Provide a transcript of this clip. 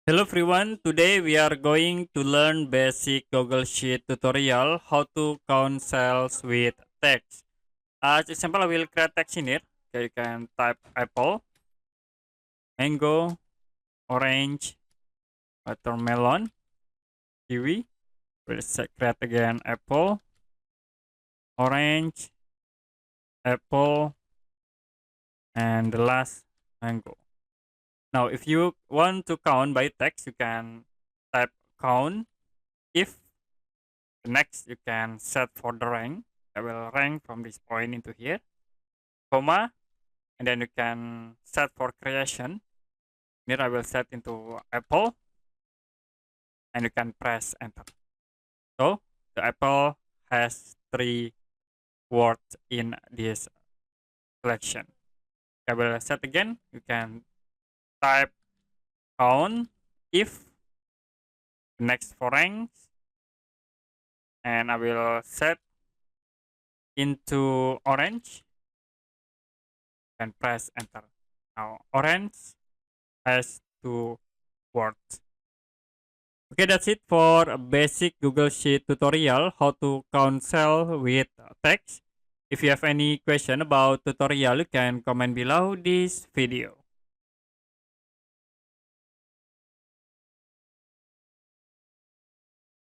Hello everyone, today we are going to learn basic Google Sheet tutorial how to count cells with text. As example, I will create text in here. Okay, you can type apple, mango, orange, watermelon, kiwi. We'll create again apple, orange, apple, and the last mango. Now, if you want to count by text, you can type count. If next, you can set for the rank. I will rank from this point into here, comma, and then you can set for creation. Here I will set into apple, and you can press enter. So the apple has 3 words in this selection. I will set again. You can type count if next for ranks, and I will set into orange and press enter. Now orange has 2 words. Okay, that's it for a basic Google Sheet tutorial how to count cell with text. If you have any question about tutorial, you can comment below this video.